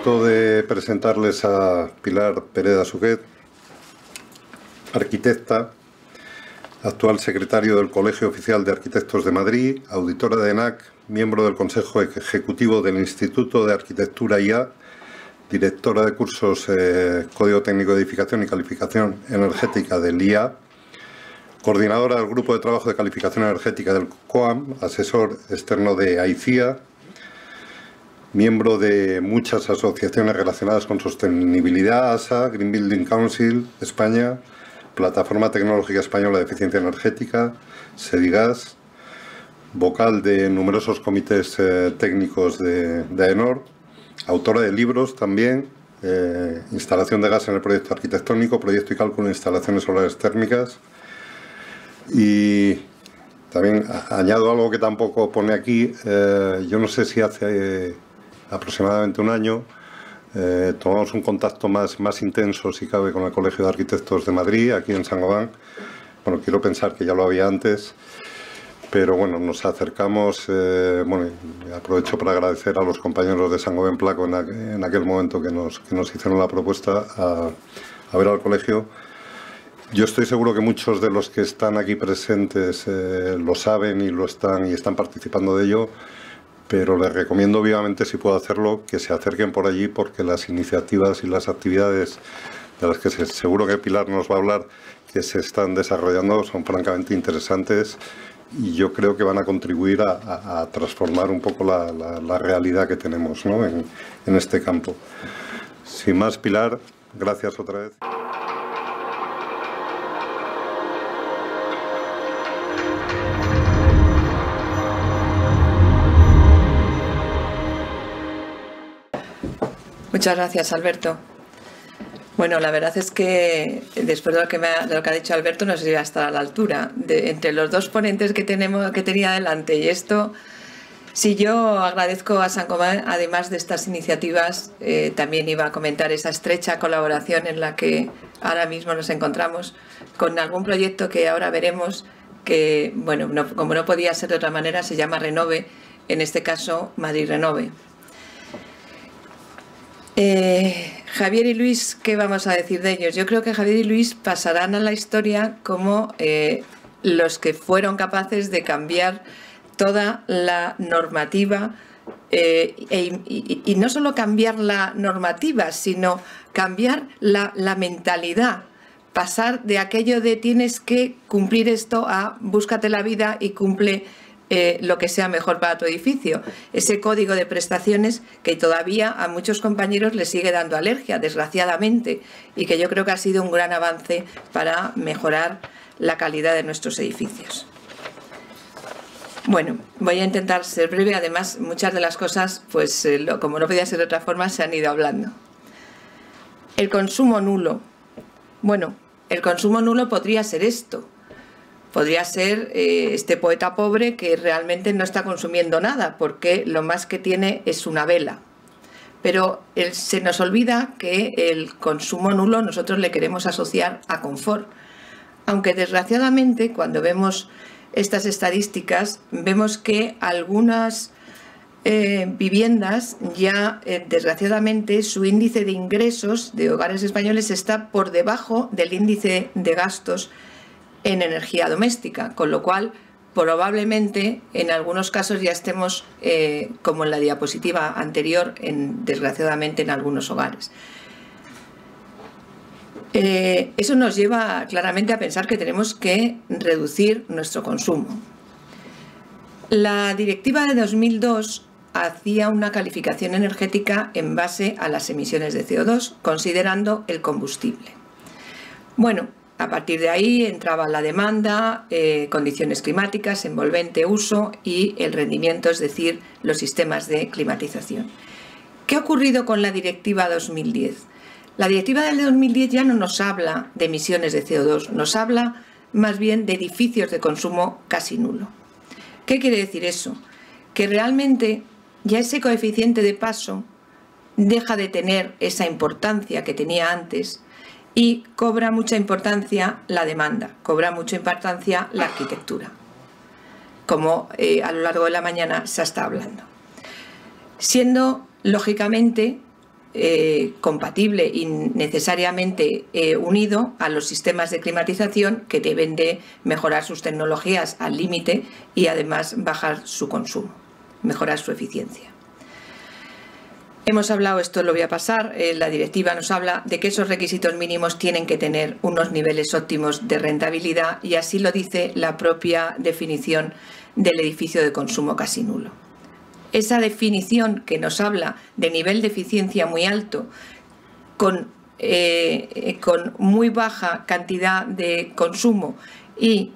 gusto de presentarles a Pilar Pereda Suquet, arquitecta, actual secretario del Colegio Oficial de Arquitectos de Madrid, auditora de ENAC, miembro del Consejo Ejecutivo del Instituto de Arquitectura IA, directora de cursos Código Técnico de Edificación y Calificación Energética del IA, coordinadora del Grupo de Trabajo de Calificación Energética del COAM, asesor externo de AICIA, miembro de muchas asociaciones relacionadas con sostenibilidad, ASA, Green Building Council, España, Plataforma Tecnológica Española de Eficiencia Energética, SEDIGAS, vocal de numerosos comités técnicos de AENOR, autora de libros también, instalación de gas en el proyecto arquitectónico, proyecto y cálculo de instalaciones solares térmicas. Y también añado algo que tampoco pone aquí. Yo no sé si hace aproximadamente un año tomamos un contacto más intenso, si cabe, con el Colegio de Arquitectos de Madrid, aquí en Saint-Gobain. Bueno, quiero pensar que ya lo había antes, pero bueno, nos acercamos. Bueno, aprovecho para agradecer a los compañeros de Saint-Gobain Placo en aquel momento que nos hicieron la propuesta a ver al colegio. Yo estoy seguro que muchos de los que están aquí presentes lo saben y están participando de ello, pero les recomiendo vivamente, si puedo hacerlo, que se acerquen por allí, porque las iniciativas y las actividades de las que seguro que Pilar nos va a hablar, que se están desarrollando, son francamente interesantes y yo creo que van a contribuir a transformar un poco la realidad que tenemos, ¿no?, en este campo. Sin más, Pilar, gracias otra vez. Muchas gracias, Alberto. Bueno, la verdad es que después de lo que ha dicho Alberto, no sé si va a estar a la altura. Entre los dos ponentes que tenía delante y esto, si yo agradezco a Saint-Gobain, además de estas iniciativas, también iba a comentar esa estrecha colaboración en la que ahora mismo nos encontramos con algún proyecto que ahora veremos que, bueno, como no podía ser de otra manera, se llama Renove, en este caso Madrid Renove. Javier y Luis, ¿qué vamos a decir de ellos? Yo creo que Javier y Luis pasarán a la historia como los que fueron capaces de cambiar toda la normativa y no solo cambiar la normativa, sino cambiar la mentalidad. Pasar de aquello de tienes que cumplir esto a búscate la vida y cumple lo que sea mejor para tu edificio. Ese código de prestaciones que todavía a muchos compañeros les sigue dando alergia, desgraciadamente, y que yo creo que ha sido un gran avance para mejorar la calidad de nuestros edificios. Bueno, voy a intentar ser breve. Además, muchas de las cosas, pues como no podía ser de otra forma, se han ido hablando. El consumo nulo. Bueno, el consumo nulo podría ser esto. Podría ser este poeta pobre que realmente no está consumiendo nada, porque lo más que tiene es una vela. Pero se nos olvida que el consumo nulo nosotros le queremos asociar a confort. Aunque desgraciadamente, cuando vemos estas estadísticas, vemos que algunas viviendas ya, desgraciadamente, su índice de ingresos de hogares españoles está por debajo del índice de gastos en energía doméstica, con lo cual probablemente en algunos casos ya estemos como en la diapositiva anterior, desgraciadamente en algunos hogares. Eso nos lleva claramente a pensar que tenemos que reducir nuestro consumo. La directiva de 2002 hacía una calificación energética en base a las emisiones de CO2, considerando el combustible. Bueno, a partir de ahí entraba la demanda, condiciones climáticas, envolvente uso y el rendimiento, es decir, los sistemas de climatización. ¿Qué ha ocurrido con la Directiva 2010? La Directiva del 2010 ya no nos habla de emisiones de CO2, nos habla más bien de edificios de consumo casi nulo. ¿Qué quiere decir eso? Que realmente ya ese coeficiente de paso deja de tener esa importancia que tenía antes y cobra mucha importancia la demanda, cobra mucha importancia la arquitectura, como a lo largo de la mañana se está hablando. Siendo, lógicamente, compatible y necesariamente unido a los sistemas de climatización, que deben de mejorar sus tecnologías al límite y además bajar su consumo, mejorar su eficiencia. Hemos hablado, esto lo voy a pasar, la directiva nos habla de que esos requisitos mínimos tienen que tener unos niveles óptimos de rentabilidad, y así lo dice la propia definición del edificio de consumo casi nulo. Esa definición que nos habla de nivel de eficiencia muy alto, con muy baja cantidad de consumo y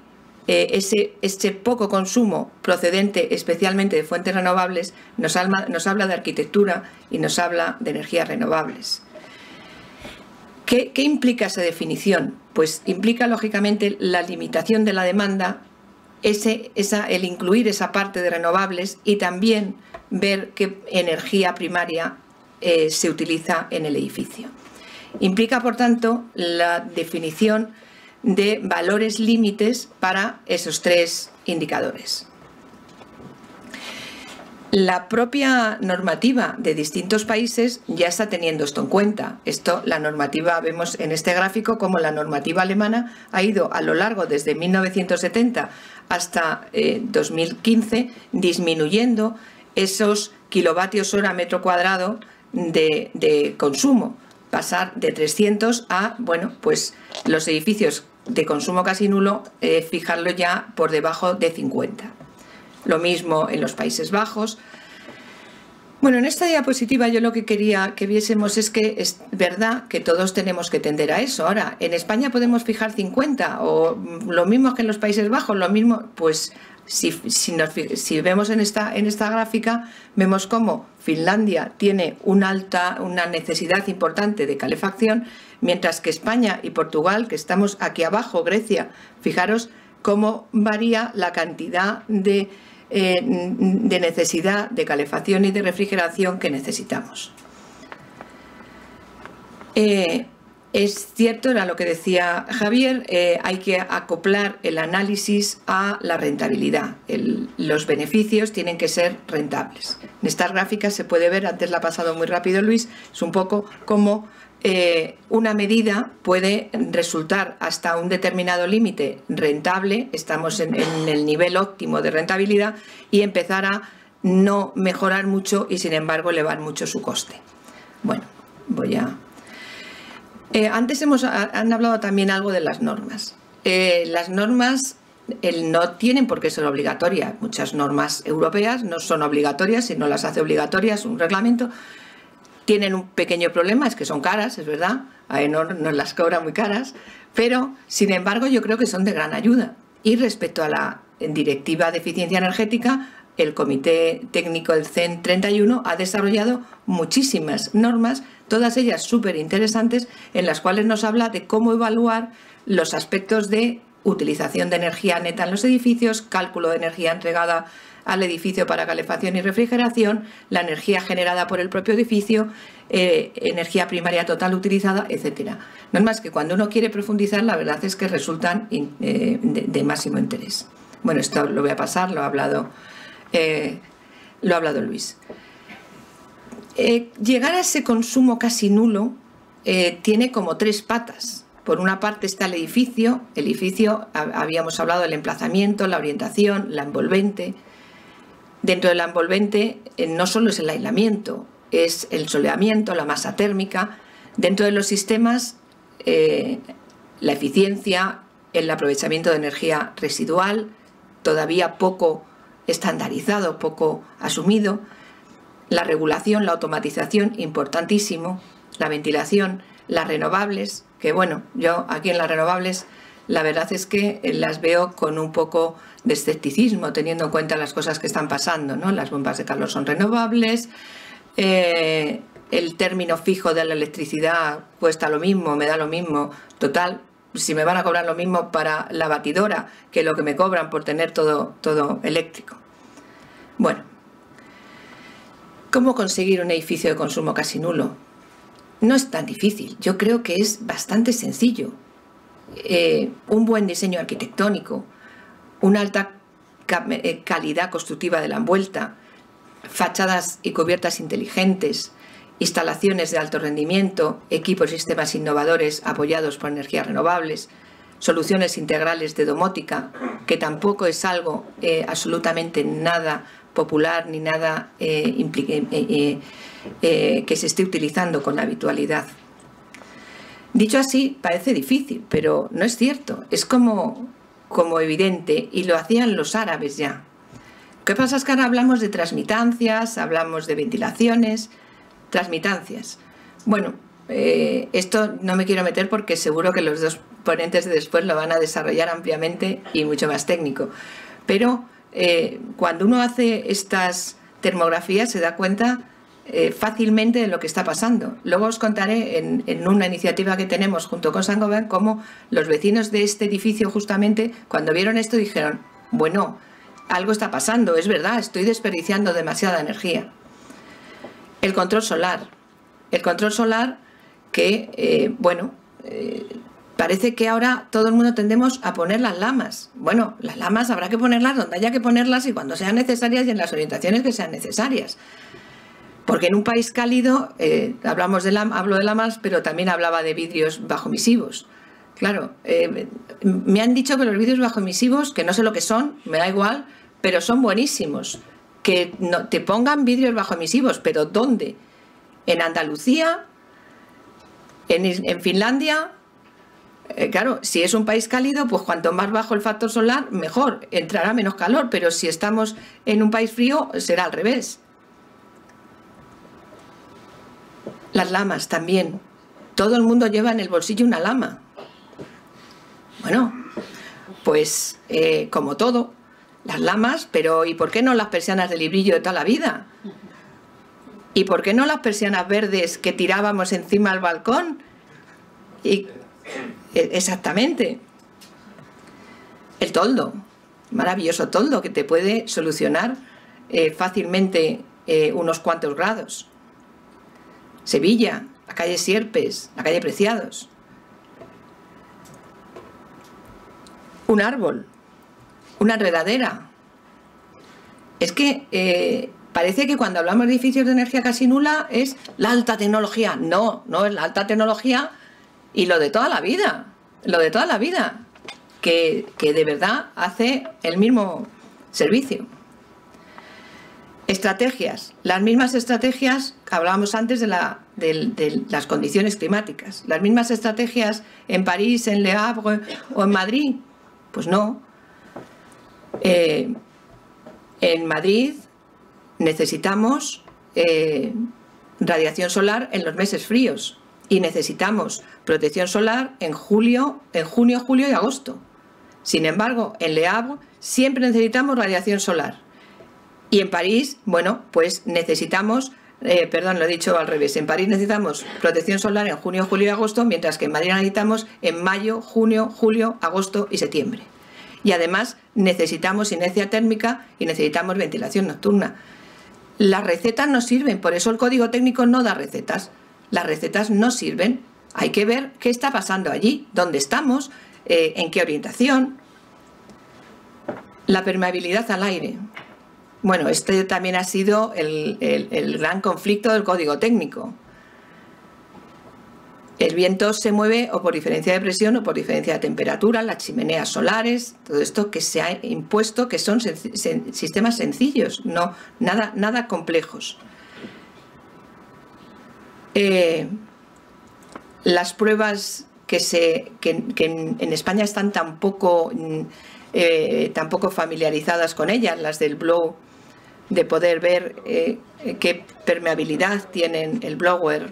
ese poco consumo procedente especialmente de fuentes renovables, nos habla de arquitectura y nos habla de energías renovables. ¿Qué implica esa definición? Pues implica lógicamente la limitación de la demanda, el incluir esa parte de renovables, y también ver qué energía primaria se utiliza en el edificio. Implica, por tanto, la definición de valores límites para esos tres indicadores. La propia normativa de distintos países ya está teniendo esto en cuenta. La normativa, vemos en este gráfico como la normativa alemana ha ido a lo largo desde 1970 hasta 2015 disminuyendo esos kilovatios hora metro cuadrado de consumo. Pasar de 300 a, bueno, pues los edificios de consumo casi nulo, fijarlo ya por debajo de 50. Lo mismo en los Países Bajos. Bueno, en esta diapositiva yo lo que quería que viésemos es que es verdad que todos tenemos que tender a eso. Ahora, en España podemos fijar 50 o lo mismo que en los Países Bajos, lo mismo, pues si vemos en esta gráfica, vemos cómo Finlandia tiene una necesidad importante de calefacción, mientras que España y Portugal, que estamos aquí abajo, Grecia, fijaros cómo varía la cantidad de necesidad de calefacción y de refrigeración que necesitamos. Es cierto, era lo que decía Javier, hay que acoplar el análisis a la rentabilidad. Los beneficios tienen que ser rentables. En estas gráficas se puede ver, antes la ha pasado muy rápido Luis, es un poco como una medida puede resultar hasta un determinado límite rentable, estamos en el nivel óptimo de rentabilidad, y empezar a no mejorar mucho y sin embargo elevar mucho su coste. Bueno, voy a... Antes han hablado también algo de las normas. Las normas no tienen por qué ser obligatorias. Muchas normas europeas no son obligatorias, si no las hace obligatorias un reglamento. Tienen un pequeño problema, es que son caras, es verdad, AENOR nos las cobra muy caras, pero sin embargo yo creo que son de gran ayuda. Y respecto a la Directiva de Eficiencia Energética, el Comité Técnico del CEN 31 ha desarrollado muchísimas normas, todas ellas súper interesantes, en las cuales nos habla de cómo evaluar los aspectos de utilización de energía neta en los edificios, cálculo de energía entregada al edificio para calefacción y refrigeración, la energía generada por el propio edificio, energía primaria total utilizada, etc. Normas que cuando uno quiere profundizar, la verdad es que resultan de máximo interés. Bueno, esto lo voy a pasar, lo ha hablado Luis. Llegar a ese consumo casi nulo tiene como tres patas. Por una parte está el edificio, habíamos hablado del emplazamiento, la orientación, la envolvente. Dentro de la envolvente no solo es el aislamiento, es el soleamiento, la masa térmica. Dentro de los sistemas, la eficiencia, el aprovechamiento de energía residual, todavía poco estandarizado, poco asumido. La regulación, la automatización, importantísimo. La ventilación, las renovables, que bueno, yo aquí en las renovables la verdad es que las veo con un poco de escepticismo, teniendo en cuenta las cosas que están pasando, ¿no? Las bombas de calor son renovables, el término fijo de la electricidad cuesta lo mismo, me da lo mismo, total, si me van a cobrar lo mismo para la batidora que lo que me cobran por tener todo eléctrico. Bueno, ¿cómo conseguir un edificio de consumo casi nulo? No es tan difícil, yo creo que es bastante sencillo. Un buen diseño arquitectónico, una alta calidad constructiva de la envuelta, fachadas y cubiertas inteligentes instalaciones de alto rendimiento, equipos y sistemas innovadores apoyados por energías renovables, soluciones integrales de domótica, que tampoco es algo absolutamente nada popular ni nada que se esté utilizando con habitualidad. Dicho así, parece difícil, pero no es cierto. Es como evidente, y lo hacían los árabes ya. Lo que pasa es que ahora hablamos de transmitancias, hablamos de ventilaciones, transmitancias. Bueno, esto no me quiero meter porque seguro que los dos ponentes de después lo van a desarrollar ampliamente y mucho más técnico. Pero cuando uno hace estas termografías se da cuenta fácilmente de lo que está pasando. Luego os contaré en una iniciativa que tenemos junto con Saint-Gobain cómo los vecinos de este edificio justamente cuando vieron esto dijeron, bueno, algo está pasando, es verdad, estoy desperdiciando demasiada energía. El control solar. El control solar que, parece que ahora todo el mundo tendemos a poner las lamas. Bueno, las lamas habrá que ponerlas donde haya que ponerlas y cuando sean necesarias y en las orientaciones que sean necesarias. Porque en un país cálido, hablo de lamas, pero también hablaba de vidrios bajoemisivos. Claro, me han dicho que los vidrios bajoemisivos, que no sé lo que son, me da igual, pero son buenísimos. Que no, te pongan vidrios bajoemisivos, pero ¿dónde? ¿En Andalucía? ¿En Finlandia? Claro, si es un país cálido, pues cuanto más bajo el factor solar, mejor, entrará menos calor, pero si estamos en un país frío, será al revés. Las lamas también. Todo el mundo lleva en el bolsillo una lama. Bueno, pues como todo, las lamas, pero ¿y por qué no las persianas de librillo de toda la vida? ¿Y por qué no las persianas verdes que tirábamos encima del balcón? Exactamente. El toldo, maravilloso toldo que te puede solucionar fácilmente unos cuantos grados. Sevilla, la calle Sierpes, la calle Preciados. Un árbol, una enredadera. Es que parece que cuando hablamos de edificios de energía casi nula es la alta tecnología. No, no es la alta tecnología y lo de toda la vida. Lo de toda la vida. Que de verdad hace el mismo servicio. Estrategias. Las mismas estrategias que hablábamos antes de las condiciones climáticas. Las mismas estrategias en París, en Le Havre o en Madrid. Pues no. En Madrid necesitamos radiación solar en los meses fríos y necesitamos protección solar en junio, julio y agosto. Sin embargo, en Le Havre siempre necesitamos radiación solar. Y en París, bueno, pues necesitamos, lo he dicho al revés, en París necesitamos protección solar en junio, julio y agosto, mientras que en Madrid necesitamos en mayo, junio, julio, agosto y septiembre. Y además necesitamos inercia térmica y necesitamos ventilación nocturna. Las recetas no sirven, por eso el código técnico no da recetas. Las recetas no sirven. Hay que ver qué está pasando allí, dónde estamos, en qué orientación. La permeabilidad al aire. Bueno, este también ha sido el gran conflicto del código técnico. El viento se mueve o por diferencia de presión o por diferencia de temperatura, las chimeneas solares, todo esto que se ha impuesto, que son sistemas sencillos, no nada complejos. Las pruebas que en España están tan poco familiarizadas con ellas, las del blow, de poder ver qué permeabilidad tienen el blower.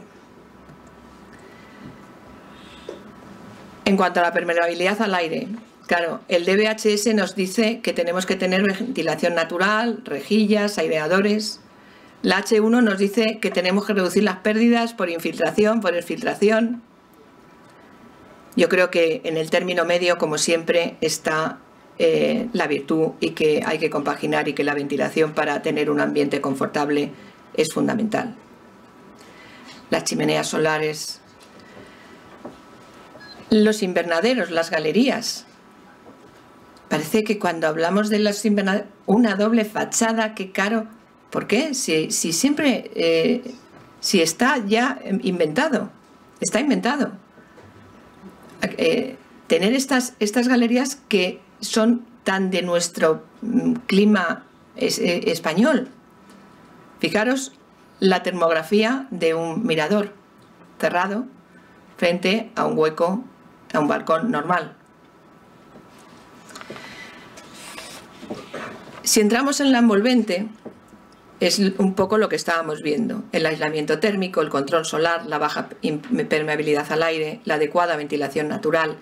En cuanto a la permeabilidad al aire, claro, el DBHS nos dice que tenemos que tener ventilación natural, rejillas, aireadores. La H1 nos dice que tenemos que reducir las pérdidas por infiltración, por exfiltración. Yo creo que en el término medio, como siempre, está la virtud y que hay que compaginar y que la ventilación para tener un ambiente confortable es fundamental. Las chimeneas solares, los invernaderos, las galerías. Parece que cuando hablamos de los invernaderos, una doble fachada, qué caro. ¿Por qué? Si siempre Si está ya inventado, está inventado. Tener estas galerías que son tan de nuestro clima español. Fijaros la termografía de un mirador cerrado frente a un hueco, a un balcón normal. Si entramos en la envolvente, es un poco lo que estábamos viendo: el aislamiento térmico, el control solar, la baja permeabilidad al aire, la adecuada ventilación natural,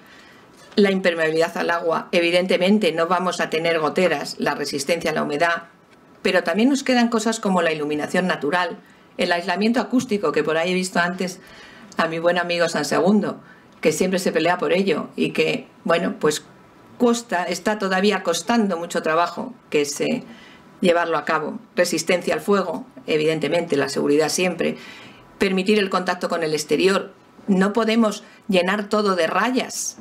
la impermeabilidad al agua. Evidentemente no vamos a tener goteras, la resistencia a la humedad, pero también nos quedan cosas como la iluminación natural, el aislamiento acústico, que por ahí he visto antes a mi buen amigo San Segundo, que siempre se pelea por ello y que, bueno, pues está todavía costando mucho trabajo que se llevarlo a cabo. Resistencia al fuego, evidentemente, la seguridad siempre. Permitir el contacto con el exterior. No podemos llenar todo de rayas.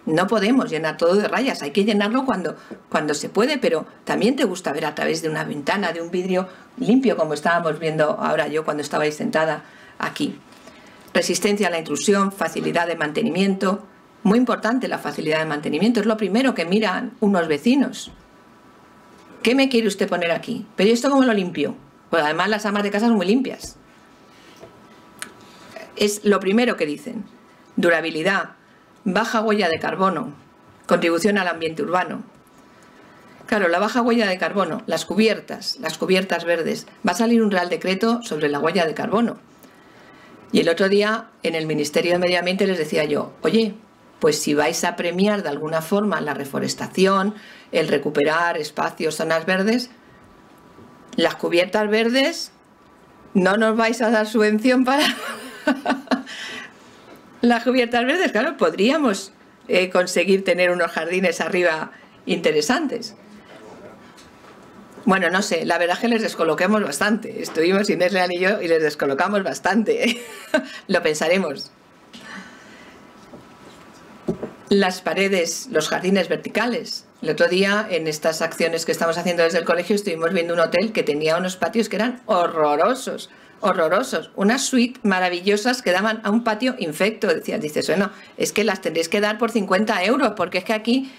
No podemos llenar todo de rayas. Hay que llenarlo cuando se puede, pero también te gusta ver a través de una ventana, de un vidrio limpio, como estábamos viendo ahora yo cuando estabais sentada aquí. Resistencia a la intrusión, facilidad de mantenimiento. Muy importante la facilidad de mantenimiento. Es lo primero que miran unos vecinos. ¿Qué me quiere usted poner aquí? ¿Pero esto cómo lo limpio? Pues además las amas de casa son muy limpias. Es lo primero que dicen. Durabilidad, baja huella de carbono, contribución al ambiente urbano. Claro, la baja huella de carbono, las cubiertas verdes. Va a salir un Real Decreto sobre la huella de carbono. Y el otro día en el Ministerio de Medio Ambiente les decía yo: oye, pues si vais a premiar de alguna forma la reforestación, el recuperar espacios, zonas verdes, las cubiertas verdes, no nos vais a dar subvención para las cubiertas verdes. Claro, podríamos conseguir tener unos jardines arriba interesantes. Bueno, no sé, la verdad es que les descolocamos bastante. Estuvimos Inés Leal y yo y les descolocamos bastante. Lo pensaremos. Las paredes, los jardines verticales. El otro día, en estas acciones que estamos haciendo desde el colegio, estuvimos viendo un hotel que tenía unos patios que eran horrorosos, horrorosos. Unas suites maravillosas que daban a un patio infecto. Dices, bueno, es que las tendréis que dar por 50 euros, porque es que aquí,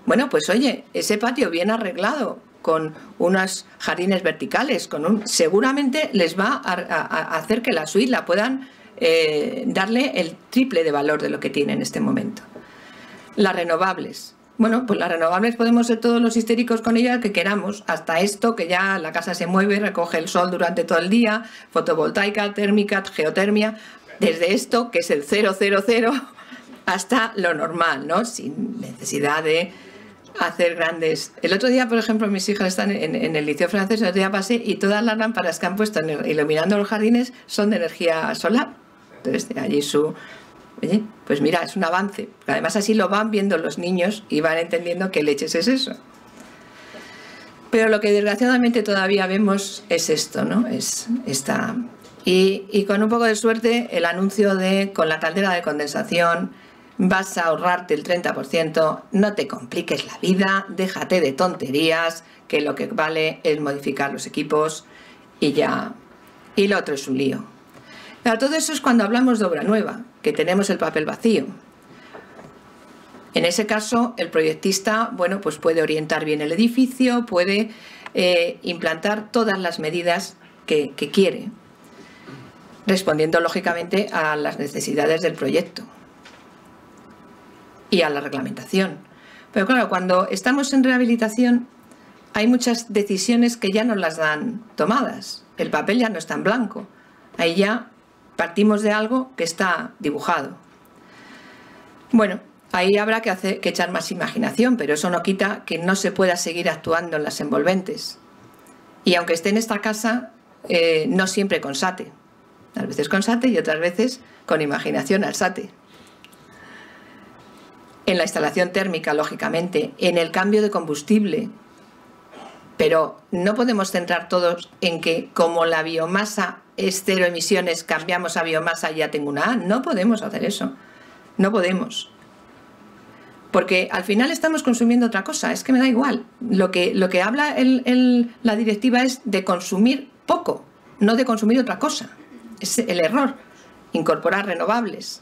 bueno, pues oye, ese patio bien arreglado, con unos jardines verticales, seguramente les va a hacer que la suite la puedan darle el triple de valor de lo que tiene en este momento. Las renovables. Bueno, pues las renovables podemos ser todos los histéricos con ellas que queramos, hasta esto que ya la casa se mueve, recoge el sol durante todo el día, fotovoltaica, térmica, geotermia, desde esto que es el 000 hasta lo normal, ¿no? Sin necesidad de hacer grandes. El otro día, por ejemplo, mis hijas están en el liceo francés, el otro día pasé y todas las lámparas que han puesto iluminando los jardines son de energía solar. Entonces, allí oye, pues mira, es un avance. Además así lo van viendo los niños y van entendiendo qué leches es eso. Pero lo que desgraciadamente todavía vemos es esto, ¿no? Es esta. Y con un poco de suerte, el anuncio de con la caldera de condensación vas a ahorrarte el 30%, no te compliques la vida, déjate de tonterías, que lo que vale es modificar los equipos y ya. Y lo otro es un lío. Claro, todo eso es cuando hablamos de obra nueva, que tenemos el papel vacío. En ese caso, el proyectista, bueno, pues puede orientar bien el edificio, puede implantar todas las medidas que quiere, respondiendo lógicamente a las necesidades del proyecto y a la reglamentación. Pero claro, cuando estamos en rehabilitación hay muchas decisiones que ya no las dan tomadas. El papel ya no está en blanco. Ahí ya partimos de algo que está dibujado. Bueno, ahí habrá que echar más imaginación, pero eso no quita que no se pueda seguir actuando en las envolventes. Y aunque esté en esta casa, no siempre con SATE. A veces con SATE y otras veces con imaginación al SATE. En la instalación térmica, lógicamente, en el cambio de combustible. Pero no podemos centrar todos en que como la biomasa es cero emisiones, cambiamos a biomasa y ya tengo una A. No podemos hacer eso. No podemos. Porque al final estamos consumiendo otra cosa. Es que me da igual. Lo que habla la directiva es de consumir poco, no de consumir otra cosa. es el error, incorporar renovables.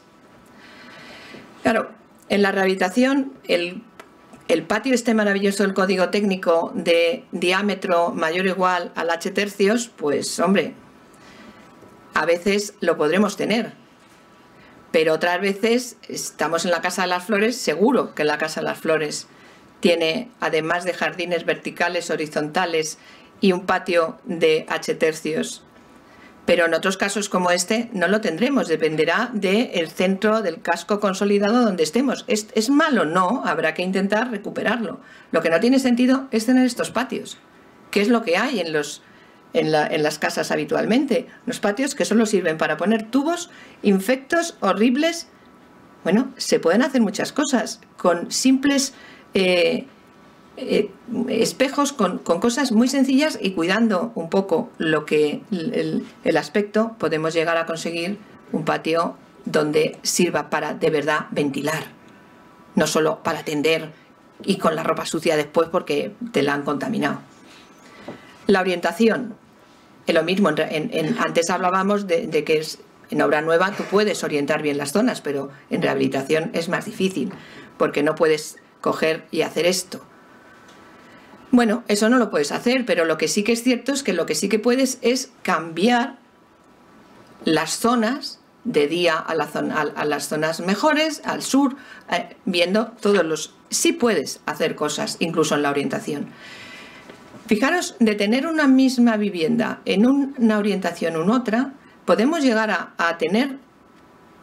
Claro, en la rehabilitación el patio este maravilloso del código técnico de diámetro mayor o igual al h tercios, pues hombre, a veces lo podremos tener, pero otras veces estamos en la Casa de las Flores, seguro que la Casa de las Flores tiene, además de jardines verticales, horizontales y un patio de h tercios. Pero en otros casos como este no lo tendremos, dependerá del centro del casco consolidado donde estemos. ¿Es malo? No, habrá que intentar recuperarlo. Lo que no tiene sentido es tener estos patios, que es lo que hay en las casas habitualmente. Los patios que solo sirven para poner tubos infectos horribles. Bueno, se pueden hacer muchas cosas con simples espejos, con cosas muy sencillas, y cuidando un poco lo que el aspecto, podemos llegar a conseguir un patio donde sirva para de verdad ventilar, no solo para tender y con la ropa sucia después porque te la han contaminado. La orientación es lo mismo. Antes hablábamos de que en obra nueva tú puedes orientar bien las zonas, pero en rehabilitación es más difícil porque no puedes coger y hacer esto. Bueno, eso no lo puedes hacer, pero lo que sí que es cierto es que lo que sí que puedes es cambiar las zonas de día a las zonas mejores, al sur, viendo todos los... Sí puedes hacer cosas, incluso en la orientación. Fijaros, de tener una misma vivienda en una orientación u otra, podemos llegar a tener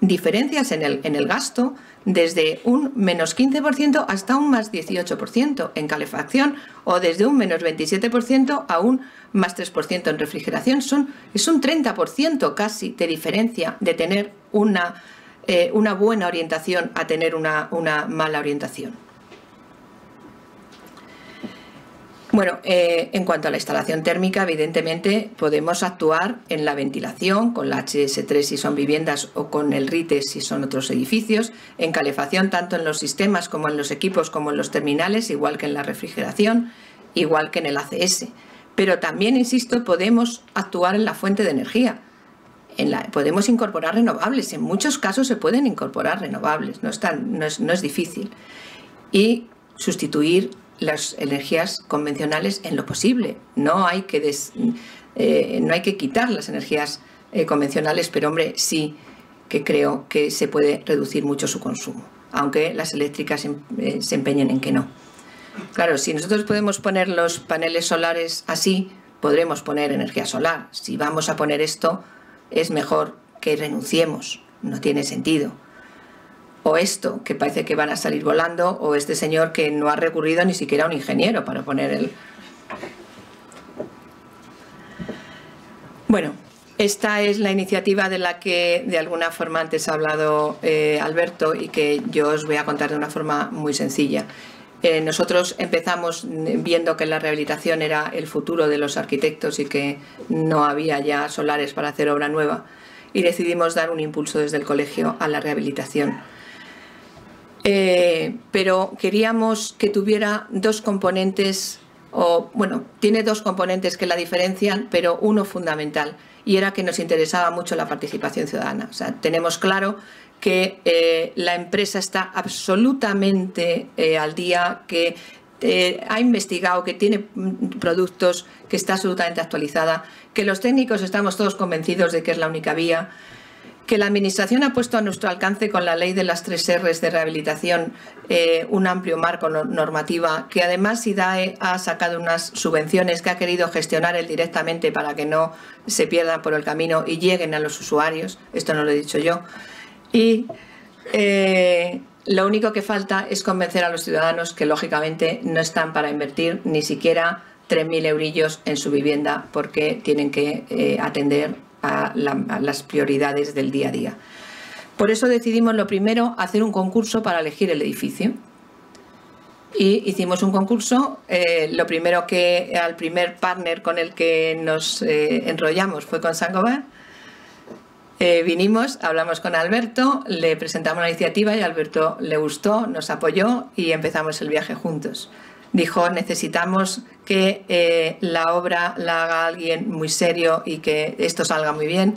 diferencias en el gasto, desde un menos 15% hasta un más 18% en calefacción, o desde un menos 27% a un más 3% en refrigeración. Es un 30% casi de diferencia de tener una buena orientación a tener una mala orientación. Bueno, en cuanto a la instalación térmica, evidentemente podemos actuar en la ventilación, con la HS3 si son viviendas o con el RITE si son otros edificios, en calefacción tanto en los sistemas como en los equipos como en los terminales, igual que en la refrigeración, igual que en el ACS. Pero también, insisto, podemos actuar en la fuente de energía. Podemos incorporar renovables, en muchos casos se pueden incorporar renovables, no es difícil. Y sustituir las energías convencionales en lo posible. No hay que quitar las energías convencionales, pero hombre, sí que creo que se puede reducir mucho su consumo, aunque las eléctricas se empeñen en que no. Claro, si nosotros podemos poner los paneles solares así, podremos poner energía solar. Si vamos a poner esto, es mejor que renunciemos, no tiene sentido. O esto, que parece que van a salir volando, o este señor que no ha recurrido ni siquiera a un ingeniero para poner el... Bueno, esta es la iniciativa de la que de alguna forma antes ha hablado Alberto, y que yo os voy a contar de una forma muy sencilla. Nosotros empezamos viendo que la rehabilitación era el futuro de los arquitectos y que no había ya solares para hacer obra nueva, y decidimos dar un impulso desde el colegio a la rehabilitación. Pero queríamos que tuviera dos componentes, tiene dos componentes que la diferencian, pero uno fundamental, y era que nos interesaba mucho la participación ciudadana. O sea, tenemos claro que la empresa está absolutamente al día, que ha investigado, que tiene productos, que está absolutamente actualizada, que los técnicos estamos todos convencidos de que es la única vía, que la Administración ha puesto a nuestro alcance con la ley de las 3 Rs de rehabilitación un amplio marco normativa, que además SIDAE ha sacado unas subvenciones que ha querido gestionar él directamente para que no se pierdan por el camino y lleguen a los usuarios. Esto no lo he dicho yo. Y lo único que falta es convencer a los ciudadanos que lógicamente no están para invertir ni siquiera 3.000 eurillos en su vivienda, porque tienen que atender a las prioridades del día a día. Por eso decidimos, lo primero, hacer un concurso para elegir el edificio. Y hicimos un concurso. Lo primero al primer partner con el que nos enrollamos fue con Saint-Gobain. Vinimos, hablamos con Alberto, le presentamos la iniciativa y a Alberto le gustó, nos apoyó y empezamos el viaje juntos. Dijo, necesitamos que la obra la haga alguien muy serio y que esto salga muy bien.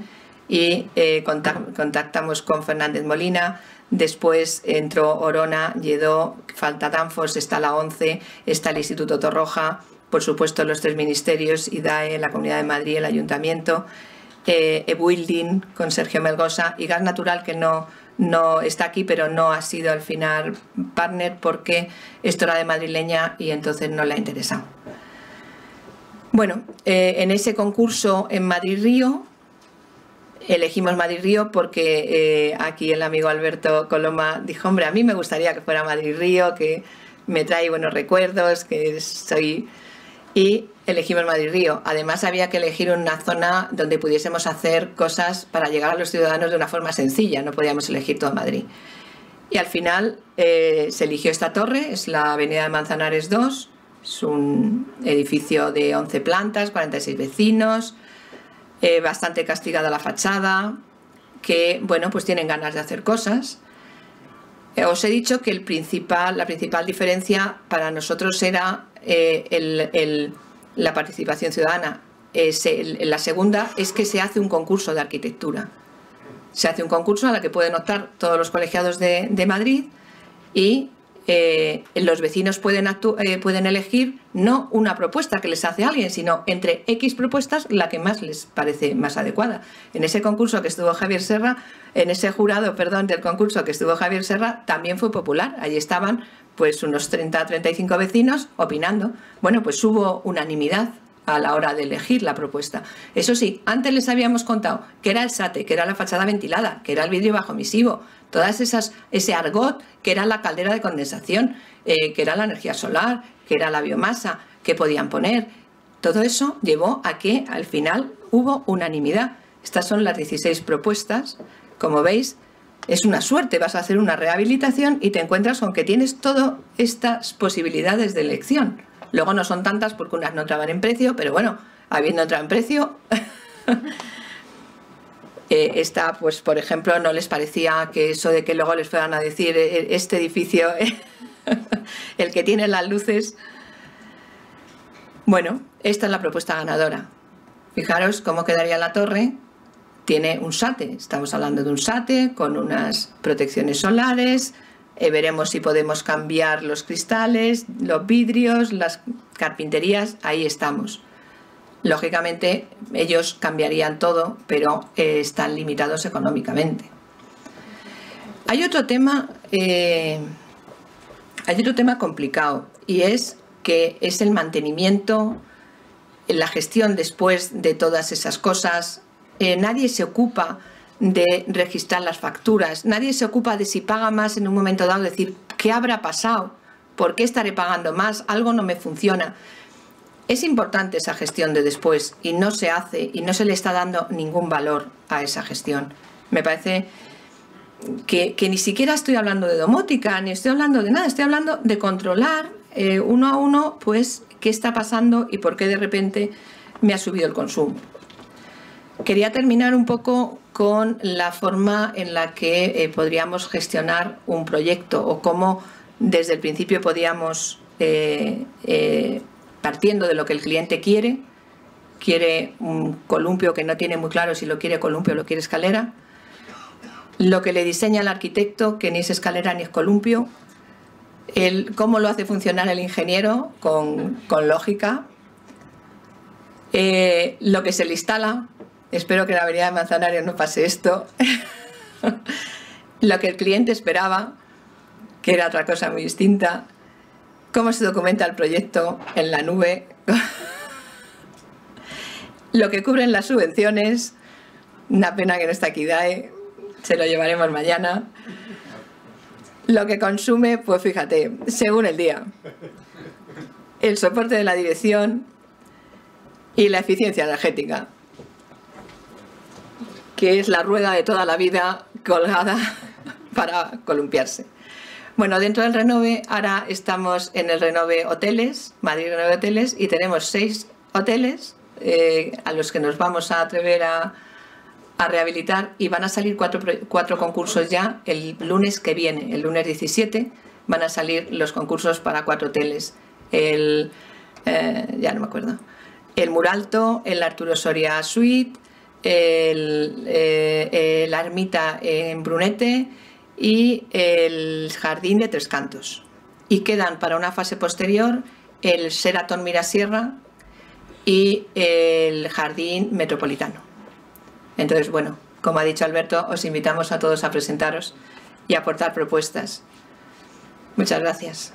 y contactamos con Fernández Molina. Después entró Orona, Lledó, falta Danfoss, está la ONCE, está el Instituto Torroja, por supuesto los 3 ministerios, IDAE, la Comunidad de Madrid, el Ayuntamiento, eBuilding con Sergio Melgosa y Gas Natural, que no está aquí, pero no ha sido al final partner porque esto era de madrileña y entonces no le ha interesado. Bueno, en ese concurso en Madrid-Río, elegimos Madrid-Río porque aquí el amigo Alberto Coloma dijo, hombre, a mí me gustaría que fuera Madrid-Río, que me trae buenos recuerdos, que soy... Y elegimos Madrid-Río. Además había que elegir una zona donde pudiésemos hacer cosas para llegar a los ciudadanos de una forma sencilla, no podíamos elegir todo Madrid. Y al final se eligió esta torre, es la avenida de Manzanares 2, es un edificio de 11 plantas, 46 vecinos, bastante castigada la fachada, que bueno, pues tienen ganas de hacer cosas. Os he dicho que la principal diferencia para nosotros era la participación ciudadana. La segunda es que se hace un concurso de arquitectura. Se hace un concurso a la que pueden optar todos los colegiados de Madrid y los vecinos pueden elegir no una propuesta que les hace alguien, sino entre X propuestas la que más les parece más adecuada. En ese concurso que estuvo Javier Serra, en ese jurado, perdón, del concurso que estuvo Javier Serra, también fue popular. Allí estaban pues unos 30-35 vecinos opinando. Bueno, pues hubo unanimidad a la hora de elegir la propuesta. Eso sí, antes les habíamos contado que era el SATE, que era la fachada ventilada, que era el vidrio bajoemisivo, ese argot, que era la caldera de condensación, que era la energía solar, que era la biomasa, que podían poner. Todo eso llevó a que al final hubo unanimidad. Estas son las 16 propuestas. Como veis, es una suerte, vas a hacer una rehabilitación y te encuentras con que tienes todas estas posibilidades de elección. Luego no son tantas porque unas no entraban en precio, pero bueno, habiendo entrado en precio, esta, pues por ejemplo, no les parecía que eso de que luego les fueran a decir este edificio, el que tiene las luces. Bueno, esta es la propuesta ganadora. Fijaros cómo quedaría la torre. Tiene un SATE, estamos hablando de un SATE con unas protecciones solares. Veremos si podemos cambiar los cristales, los vidrios, las carpinterías, ahí estamos. Lógicamente ellos cambiarían todo, pero están limitados económicamente. Hay otro tema complicado y es que es el mantenimiento, la gestión después de todas esas cosas. Nadie se ocupa de registrar las facturas, nadie se ocupa de si paga más en un momento dado, decir, ¿qué habrá pasado? ¿Por qué estaré pagando más? Algo no me funciona. Es importante esa gestión de después y no se hace y no se le está dando ningún valor a esa gestión. Me parece que ni siquiera estoy hablando de domótica, ni estoy hablando de nada, estoy hablando de controlar uno a uno, pues, qué está pasando y por qué de repente me ha subido el consumo. Quería terminar un poco con la forma en la que podríamos gestionar un proyecto o cómo desde el principio podíamos, partiendo de lo que el cliente quiere un columpio que no tiene muy claro si lo quiere columpio o lo quiere escalera, lo que le diseña el arquitecto, que ni es escalera ni es columpio, cómo lo hace funcionar el ingeniero con lógica, lo que se le instala. Espero que en la avenida de Manzanares no pase esto. Lo que el cliente esperaba, que era otra cosa muy distinta. Cómo se documenta el proyecto en la nube. Lo que cubren las subvenciones. Una pena que no está aquí DAE. Se lo llevaremos mañana. Lo que consume, pues fíjate, según el día. El soporte de la dirección y la eficiencia energética, que es la rueda de toda la vida colgada para columpiarse. Bueno, dentro del Renove, ahora estamos en el Renove Hoteles, Madrid Renove Hoteles, y tenemos 6 hoteles a los que nos vamos a atrever a rehabilitar, y van a salir 4 concursos ya el lunes que viene, el lunes 17, van a salir los concursos para 4 hoteles. Ya no me acuerdo. El Muralto, el Arturo Soria Suite, la ermita en Brunete y el jardín de Tres Cantos. Y quedan para una fase posterior el Sheraton Mirasierra y el jardín metropolitano. Entonces, bueno, como ha dicho Alberto, os invitamos a todos a presentaros y a aportar propuestas. Muchas gracias.